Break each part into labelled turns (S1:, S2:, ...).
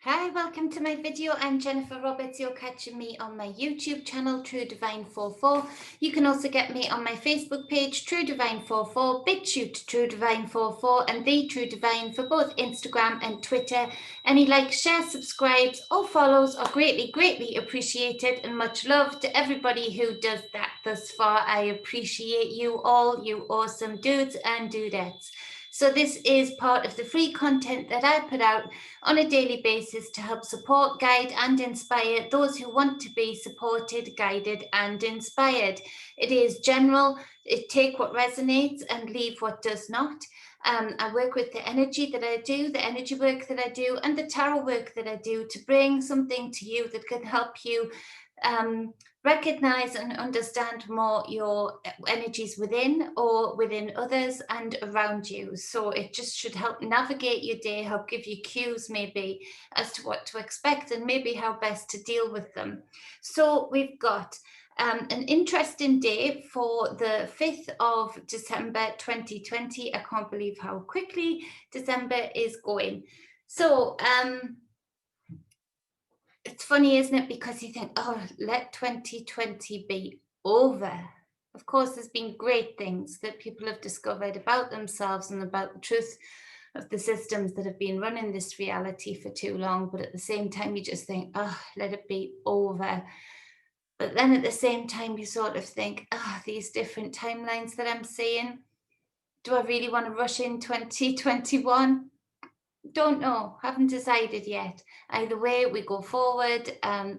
S1: Hi, welcome to my video. I'm Jennifer Roberts. You're catching me on my YouTube channel, True Divine 44. You can also get me on my Facebook page, True Divine 44, Bitchute True Divine 44, and The True Divine for both Instagram and Twitter. Any likes, shares, subscribes, or follows are greatly appreciated, and much love to everybody who does that thus far. I appreciate you all, you awesome dudes and dudettes. So this is part of the free content that I put out on a daily basis to help support, guide, and inspire those who want to be supported, guided, and inspired. It is general, take what resonates and leave what does not. I work with the energy that I do, the energy work that I do, and the tarot work that I do to bring something to you that can help you recognize and understand more your energies within or within others and around you. So it just should help navigate your day, help give you cues maybe as to what to expect and maybe how best to deal with them. So we've got an interesting day for the 5th of December 2020. I can't believe how quickly December is going. So it's funny, isn't it? Because you think, oh, let 2020 be over. Of course, there's been great things that people have discovered about themselves and about the truth of the systems that have been running this reality for too long. But at the same time, you just think, oh, let it be over. But then at the same time, you sort of think, oh, these different timelines that I'm seeing, do I really want to rush in 2021? Don't know, haven't decided yet. Either way, we go forward,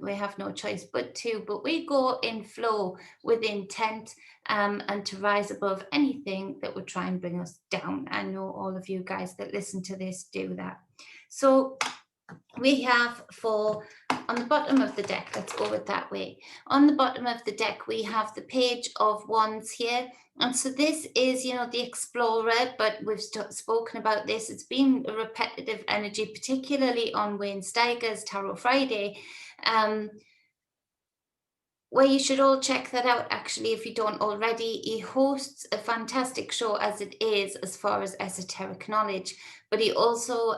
S1: we have no choice but we go in flow with intent and to rise above anything that would try and bring us down. I know all of you guys that listen to this do that. So we have on the bottom of the deck, let's go with that way. On the bottom of the deck, we have the Page of Wands here. And so this is, the Explorer, but we've spoken about this. It's been a repetitive energy, particularly on Wayne Steiger's Tarot Friday, where you should all check that out, actually, if you don't already. He hosts a fantastic show as it is, as far as esoteric knowledge, but he also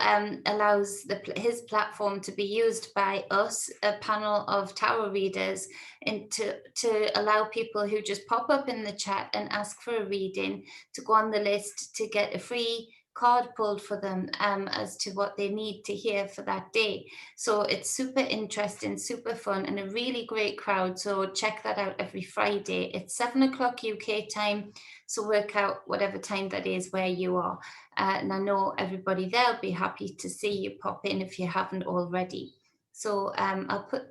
S1: allows his platform to be used by us, a panel of tarot readers, and to allow people who just pop up in the chat and ask for a reading to go on the list to get a free card pulled for them as to what they need to hear for that day. So it's super interesting, super fun, and a really great crowd. So check that out every Friday. It's 7 o'clock UK time. So work out whatever time that is where you are. And I know everybody there will be happy to see you pop in if you haven't already. So I'll put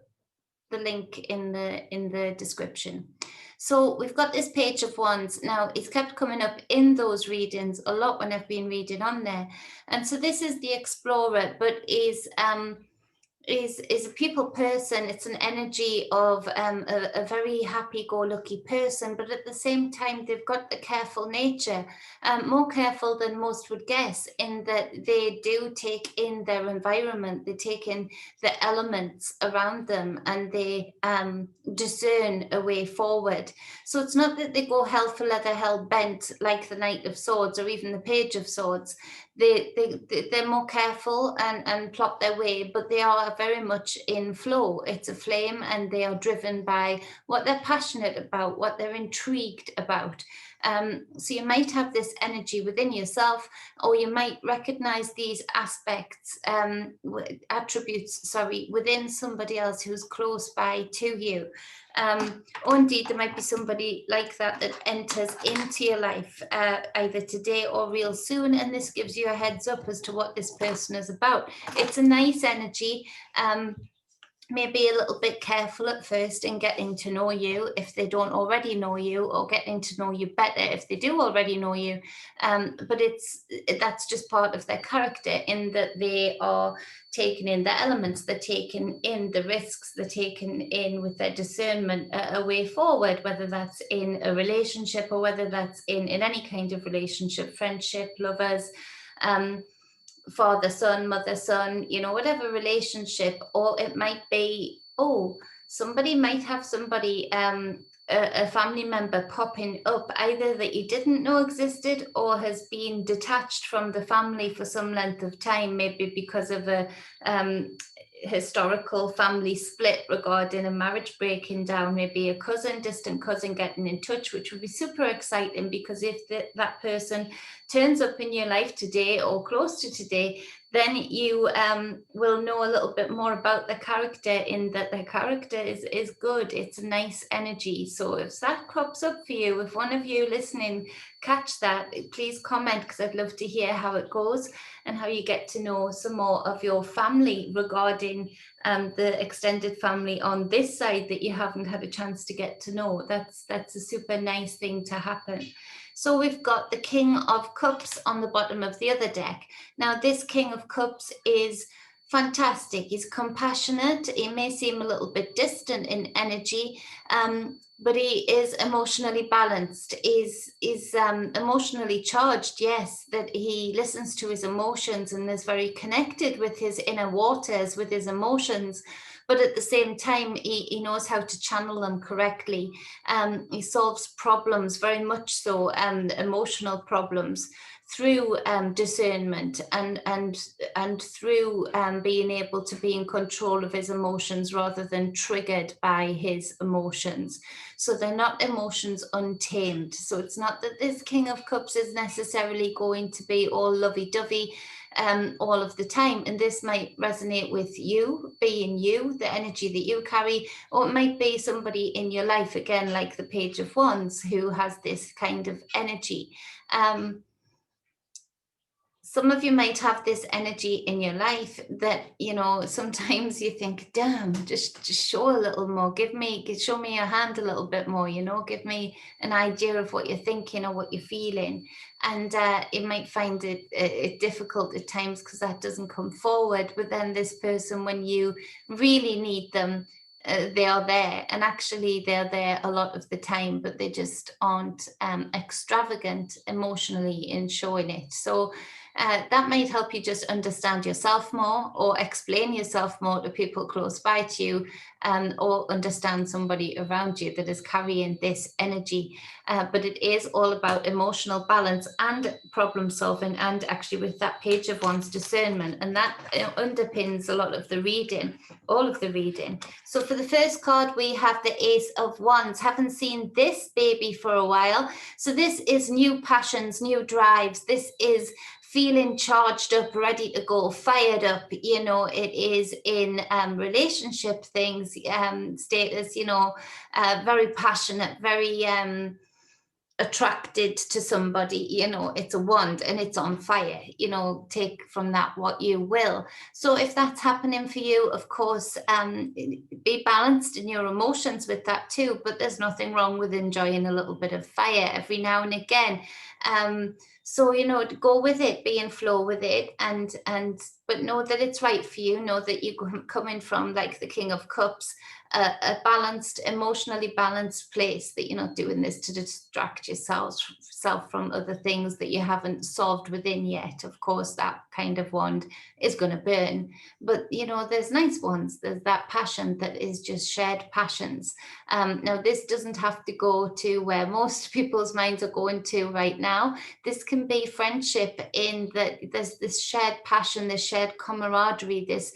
S1: the link in the description. So we've got this Page of Wands. Now, it's kept coming up in those readings a lot when I've been reading on there. And so this is the Explorer, but is a people person. It's an energy of a very happy-go-lucky person, but at the same time, they've got a careful nature, more careful than most would guess, in that they do take in their environment, they take in the elements around them, and they discern a way forward. So it's not that they go hell for leather, hell bent, like the Knight of Swords or even the Page of Swords. They're more careful and plot their way, but they are very much in flow. It's a flame, and they are driven by what they're passionate about, what they're intrigued about. So you might have this energy within yourself, or you might recognize these aspects, attributes, within somebody else who's close by to you. Or indeed, there might be somebody like that enters into your life either today or real soon, and this gives you a heads up as to what this person is about. It's a nice energy. Maybe a little bit careful at first in getting to know you if they don't already know you, or getting to know you better if they do already know you. But that's just part of their character, in that they are taking in the elements, they're taking in the risks, they're taking in with their discernment a way forward, whether that's in a relationship or whether that's in any kind of relationship, friendship, lovers, father, son, mother, son, whatever relationship. Or it might be, somebody might have somebody, a family member popping up, either that you didn't know existed or has been detached from the family for some length of time, maybe because of historical family split regarding a marriage breaking down, maybe a cousin, distant cousin getting in touch, which would be super exciting, because if that person turns up in your life today or close to today, then you will know a little bit more about the character, in that the character is good. It's a nice energy. So if that crops up for you, if one of you listening catch that, please comment, because I'd love to hear how it goes and how you get to know some more of your family regarding the extended family on this side that you haven't had a chance to get to know. That's a super nice thing to happen. So we've got the King of Cups on the bottom of the other deck. Now, this King of Cups is fantastic. He's compassionate. He may seem a little bit distant in energy, but he is emotionally balanced. Is emotionally charged, yes, that he listens to his emotions and is very connected with his inner waters, with his emotions. But at the same time, he knows how to channel them correctly. He solves problems, very much so, emotional problems, through discernment and through being able to be in control of his emotions rather than triggered by his emotions. So they're not emotions untamed. So it's not that this King of Cups is necessarily going to be all lovey-dovey all of the time. And this might resonate with you, being you, the energy that you carry, or it might be somebody in your life, again, like the Page of Wands, who has this kind of energy. Some of you might have this energy in your life that, you know, sometimes you think, damn, just show a little more, show me your hand a little bit more, you know, give me an idea of what you're thinking or what you're feeling. And you might find it difficult at times because that doesn't come forward. But then this person, when you really need them, they are there, and actually they're there a lot of the time, but they just aren't extravagant emotionally in showing it. So that might help you just understand yourself more, or explain yourself more to people close by to you, or understand somebody around you that is carrying this energy. But it is all about emotional balance and problem solving, and actually with that Page of Wands, discernment, and that underpins a lot of the reading, all of the reading. So for the first card, we have the Ace of Wands. Haven't seen this baby for a while. So this is new passions, new drives. This is feeling charged up, ready to go, fired up. You know, it is in relationship things, status, you know, very passionate, very attracted to somebody. You know, it's a wand and it's on fire. You know, take from that what you will. So if that's happening for you, of course, be balanced in your emotions with that too, but there's nothing wrong with enjoying a little bit of fire every now and again. So, you know, go with it, be in flow with it, but know that it's right for you. Know that you're coming from, like the King of Cups, a balanced, emotionally balanced place, that you're not doing this to distract yourself from other things that you haven't solved within yet. Of course, that kind of wand is going to burn, but you know, there's nice ones. There's that passion that is just shared passions. Now, this doesn't have to go to where most people's minds are going to right now. This can be friendship, in that there's this shared passion, this shared camaraderie, this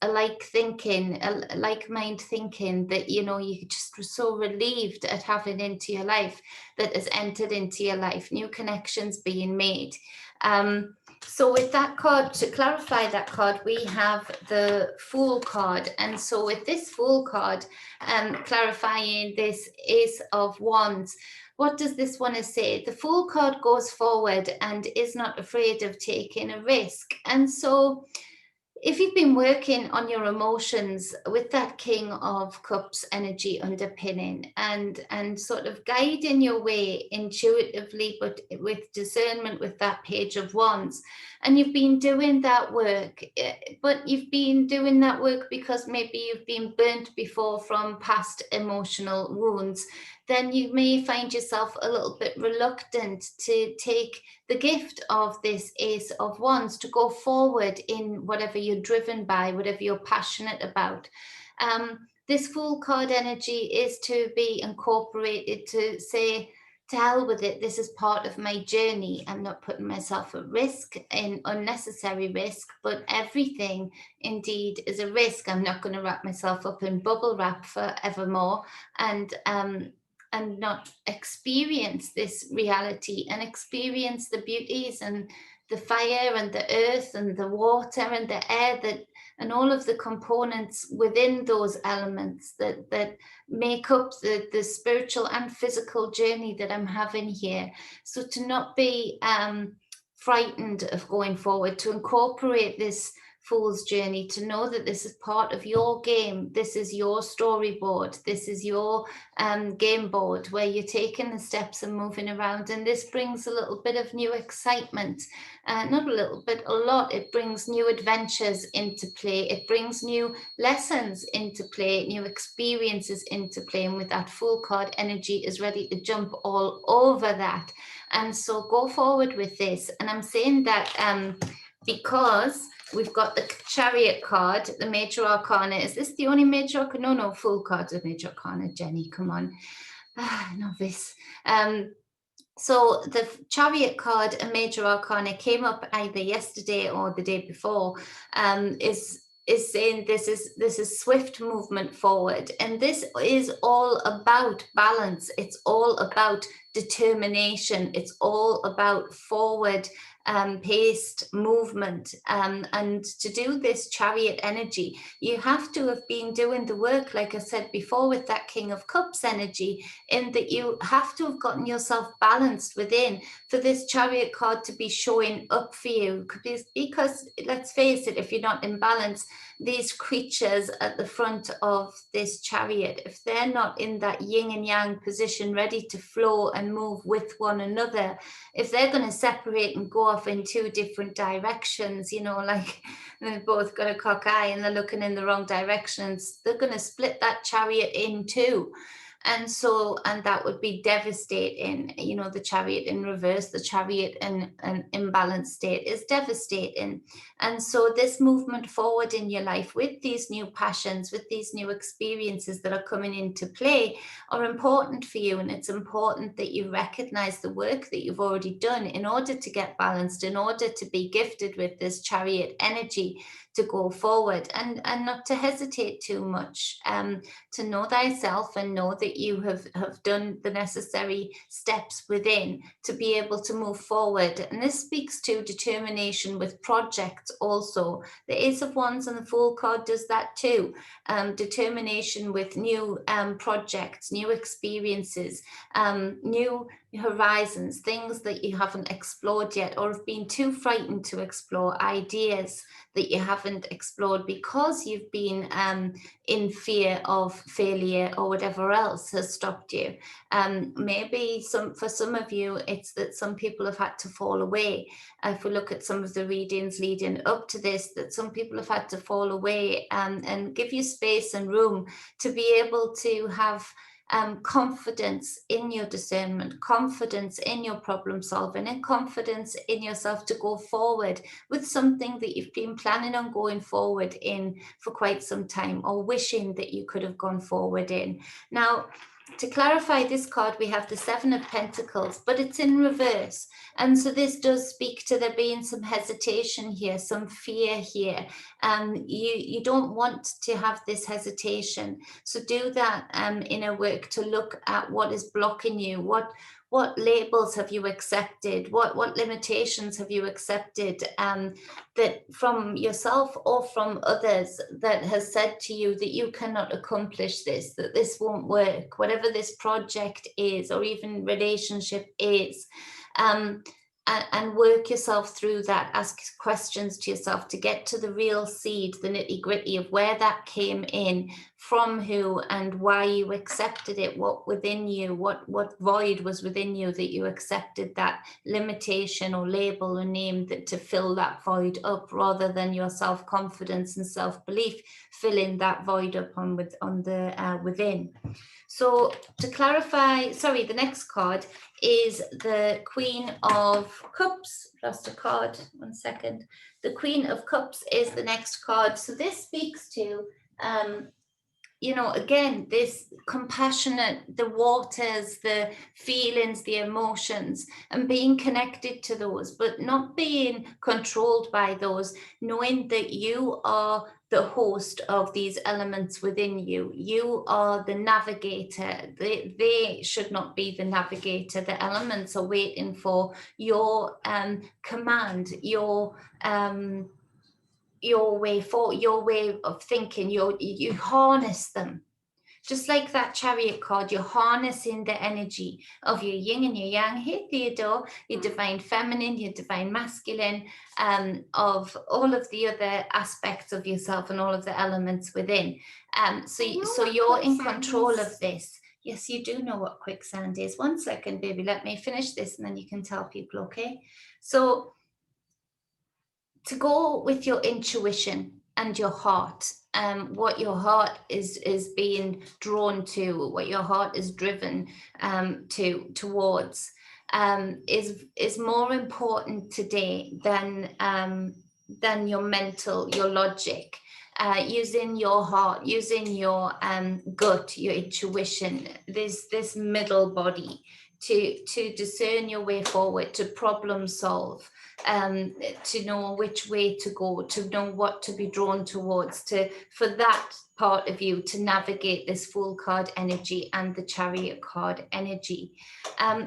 S1: like thinking, like mind thinking, that, you know, you just were so relieved at having into your life, that has entered into your life, new connections being made. So with that card, to clarify that card, we have the Fool card. And so with this Fool card, clarifying this Ace of Wands, what does this want to say? The Fool card goes forward and is not afraid of taking a risk. And so if you've been working on your emotions with that King of Cups energy underpinning, and sort of guiding your way intuitively, but with discernment with that Page of Wands, and you've been doing that work, but you've been doing that work because maybe you've been burnt before from past emotional wounds, then you may find yourself a little bit reluctant to take the gift of this Ace of Wands, to go forward in whatever you're driven by, whatever you're passionate about. This Fool card energy is to be incorporated, to say, to hell with it. This is part of my journey. I'm not putting myself at risk, in unnecessary risk, but everything indeed is a risk. I'm not going to wrap myself up in bubble wrap forevermore and not experience this reality and experience the beauties and the fire and the earth and the water and the air that and all of the components within those elements that make up the spiritual and physical journey that I'm having here. So to not be frightened of going forward, to incorporate this fool's journey, to know that this is part of your game, this is your storyboard, this is your game board where you're taking the steps and moving around, and this brings a little bit of new excitement, not a little bit, a lot. It brings new adventures into play, it brings new lessons into play, new experiences into play, and with that Fool card, energy is ready to jump all over that. And so go forward with this. And I'm saying that because we've got the Chariot card, the Major Arcana. Is this the only Major Arcana? No, Fool card's a Major Arcana, Jenny, come on. Novice. So the Chariot card, a Major Arcana, came up either yesterday or the day before, is saying this is swift movement forward, and this is all about balance. It's all about determination. It's all about forward paced movement, and to do this Chariot energy, you have to have been doing the work, like I said before, with that King of Cups energy, in that you have to have gotten yourself balanced within for this Chariot card to be showing up for you. Because let's face it, if you're not in balance, these creatures at the front of this Chariot, if they're not in that yin and yang position, ready to flow and move with one another, if they're going to separate and go off in two different directions, you know, like they've both got a cock eye and they're looking in the wrong directions, they're going to split that Chariot in two. And so, and that would be devastating. You know, the Chariot in reverse, the Chariot in an imbalanced state is devastating. And so this movement forward in your life with these new passions, with these new experiences that are coming into play, are important for you. And it's important that you recognize the work that you've already done in order to get balanced, in order to be gifted with this Chariot energy to go forward, and not to hesitate too much, to know thyself and know that you have done the necessary steps within to be able to move forward. And this speaks to determination with projects also. The Ace of Wands and the Fool card does that too. Determination with new projects, new experiences, new horizons, things that you haven't explored yet or have been too frightened to explore, ideas that you haven't explored because you've been in fear of failure or whatever else has stopped you. Maybe for some of you, it's that some people have had to fall away. If we look at some of the readings leading up to this, that some people have had to fall away, and give you space and room to be able to have confidence in your discernment, confidence in your problem solving, and confidence in yourself to go forward with something that you've been planning on going forward in for quite some time, or wishing that you could have gone forward in. Now, to clarify this card, we have the Seven of Pentacles, but it's in reverse. And so this does speak to there being some hesitation here, some fear here. You don't want to have this hesitation. So do that inner work to look at what is blocking you, what labels have you accepted, what limitations have you accepted, that from yourself or from others, that has said to you that you cannot accomplish this, that this won't work, whatever this project is or even relationship is. And work yourself through that. Ask questions to yourself to get to the real seed, the nitty gritty of where that came in, from who, and why you accepted it, what within you, what void was within you that you accepted that limitation or label or name that to fill that void up, rather than your self-confidence and self-belief filling that void up on the within. So to clarify, sorry, the next card is the Queen of Cups. Lost a card, 1 second. The Queen of Cups is the next card. So this speaks to you know, again, this compassionate, the waters, the feelings, the emotions, and being connected to those, but not being controlled by those, knowing that you are the host of these elements within you. You are the navigator. They should not be the navigator. The elements are waiting for your command, your way for your way of thinking. You harness them, just like that chariot card. You're harnessing the energy of your yin and your yang. Hey Theodore, your divine feminine, your divine masculine, of all of the other aspects of yourself and all of the elements within. So you're in control of this. Yes, you do know what quicksand is. 1 second, baby, let me finish this and then you can tell people. Okay, so to go with your intuition and your heart, what your heart is being drawn to, what your heart is driven towards, is more important today than your mental, your logic. Using your heart, using your gut, your intuition, this middle body to discern your way forward, to problem solve, to know which way to go, to know what to be drawn towards, for that part of you to navigate this Fool card energy and the Chariot card energy.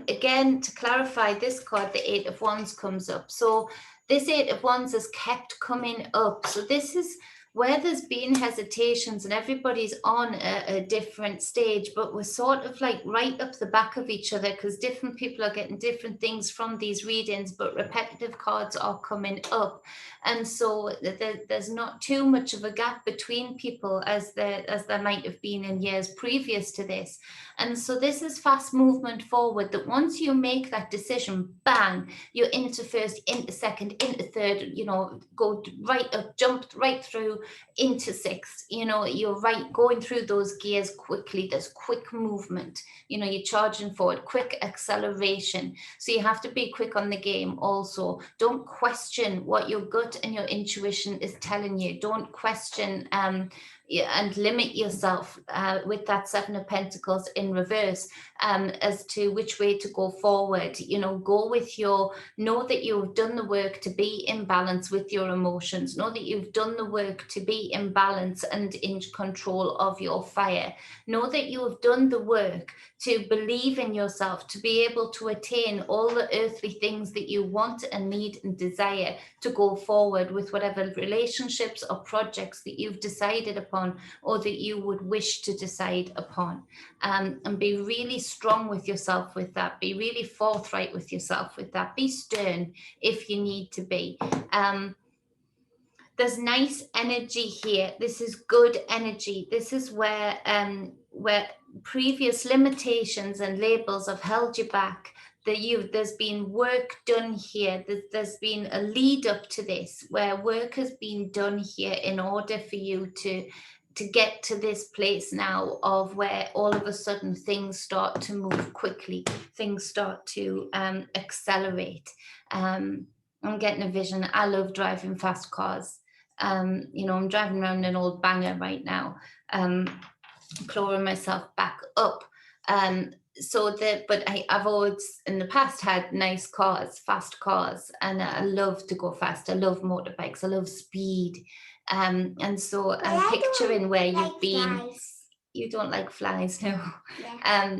S1: Again, to clarify, this card, the Eight of Wands, comes up. So this Eight of Wands has kept coming up. So this is where there's been hesitations and everybody's on a different stage, but we're sort of like right up the back of each other because different people are getting different things from these readings, but repetitive cards are coming up. And so there's not too much of a gap between people as there might have been in years previous to this. And so this is fast movement forward, that once you make that decision, bang, you're into first, into second, into third, you know, go right up, jumped right through into sixth, you know, you're right, going through those gears quickly. There's quick movement, you know, you're charging forward, quick acceleration. So you have to be quick on the game also. Don't question what your gut and your intuition is telling you. Don't question and limit yourself with that Seven of Pentacles in reverse as to which way to go forward. You know, go with know that you've done the work to be in balance with your emotions. Know that you've done the work to be in balance and in control of your fire. Know that you have done the work to believe in yourself, to be able to attain all the earthly things that you want and need and desire to go forward with whatever relationships or projects that you've decided upon or that you would wish to decide upon. And be really strong with yourself with that. Be really forthright with yourself with that. Be stern if you need to be. There's nice energy here. This is good energy. This is where previous limitations and labels have held you back. There's been work done here. There's been a lead up to this where work has been done here in order for you to get to this place now of where all of a sudden things start to move quickly. Things start to accelerate. I'm getting a vision. I love driving fast cars. You know, I'm driving around an old banger right now, clawing myself back up. But I've always in the past had nice cars, fast cars, and I love to go fast. I love motorbikes. I love speed. And so I'm picturing where you've been. Flies. You don't like flies, no. Yeah.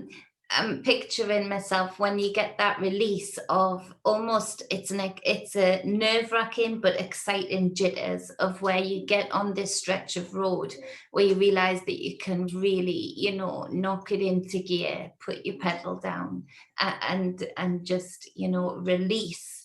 S1: I'm picturing myself when you get that release of almost, it's a nerve-wracking but exciting jitters of where you get on this stretch of road where you realize that you can really, you know, knock it into gear, put your pedal down, and just, you know, release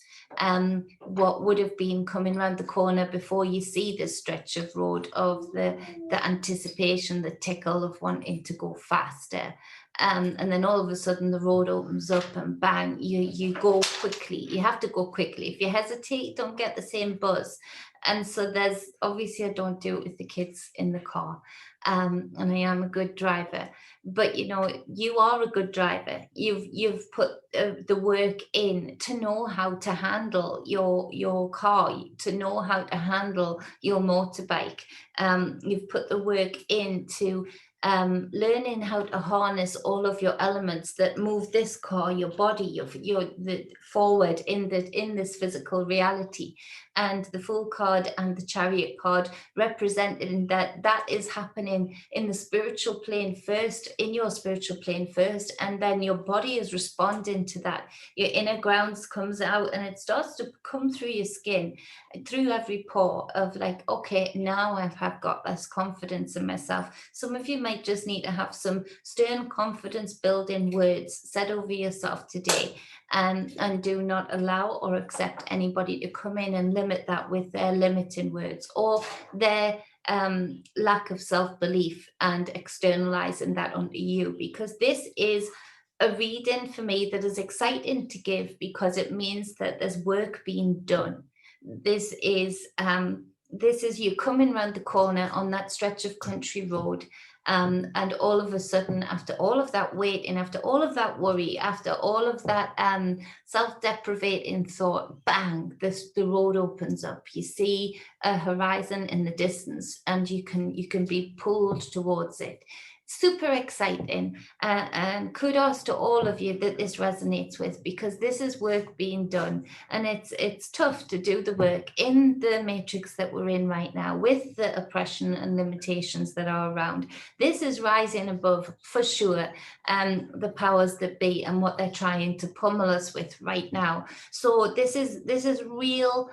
S1: what would have been coming around the corner before you see this stretch of road of the anticipation, the tickle of wanting to go faster. And then all of a sudden the road opens up and bang, you go quickly. You have to go quickly. If you hesitate, you don't get the same buzz. And so there's, obviously I don't do it with the kids in the car. And I am a good driver, but you know, you are a good driver. You've put the work in to know how to handle your car, to know how to handle your motorbike. You've put the work in to learning how to harness all of your elements that move this car, your body, forward in this physical reality. And the Fool card and the Chariot card representing that is happening in the spiritual plane first, in your spiritual plane first, and then your body is responding to that. Your inner grounds comes out and it starts to come through your skin, through every pore of like, okay, now I've got less confidence in myself. Some of you might just need to have some stern confidence building words said over yourself today, and do not allow or accept anybody to come in and limit that with their limiting words or their lack of self-belief and externalizing that onto you, because this is a reading for me that is exciting to give because it means that there's work being done. This is you coming round the corner on that stretch of country road, and all of a sudden, after all of that waiting, after all of that worry, after all of that self-deprecating thought, bang, the road opens up. You see a horizon in the distance, and you can be pulled towards it. Super exciting, and kudos to all of you that this resonates with, because this is work being done, and it's tough to do the work in the matrix that we're in right now with the oppression and limitations that are around. This is rising above for sure the powers that be and what they're trying to pummel us with right now. So this is real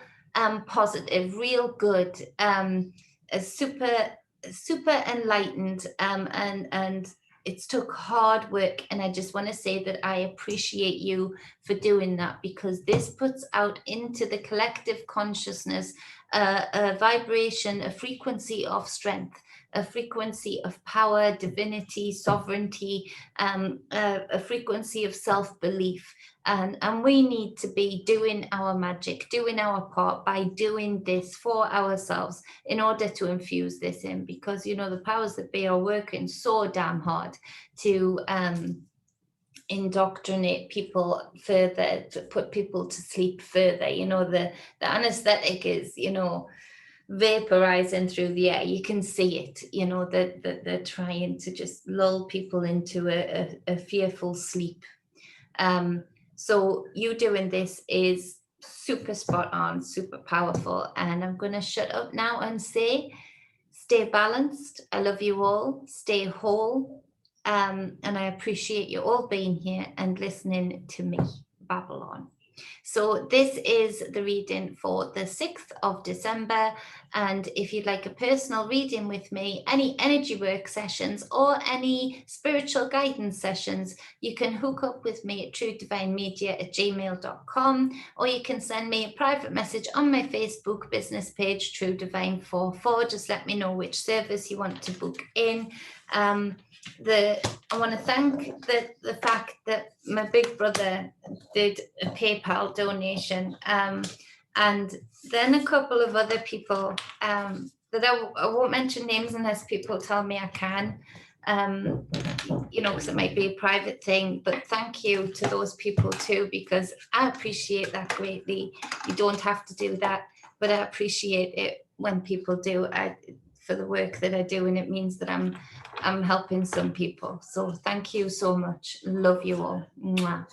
S1: positive, real good, a super enlightened, and it's took hard work, and I just want to say that I appreciate you for doing that, because this puts out into the collective consciousness a vibration, a frequency of strength, a frequency of power, divinity, sovereignty, a frequency of self-belief. And we need to be doing our magic, doing our part by doing this for ourselves in order to infuse this in, because, you know, the powers that be are working so damn hard to indoctrinate people further, to put people to sleep further. You know, the anesthetic is, you know, vaporizing through the air. You can see it, you know, that they're trying to just lull people into a fearful sleep. So you doing this is super spot on, super powerful. And I'm going to shut up now and say, stay balanced. I love you all. Stay whole. And I appreciate you all being here and listening to me babble on. So this is the reading for the 6th of December. And if you'd like a personal reading with me, any energy work sessions or any spiritual guidance sessions, you can hook up with me at truedivinemedia@gmail.com, or you can send me a private message on my Facebook business page, True Divine 44. Just let me know which service you want to book in. I want to thank the fact that my big brother did a PayPal donation, and then a couple of other people that I won't mention names unless people tell me I can, you know, because it might be a private thing. But thank you to those people too, because I appreciate that greatly. You don't have to do that, but I appreciate it when people do. For the work that I do, and it means that I'm helping some people. So thank you so much. Love you all. Mwah.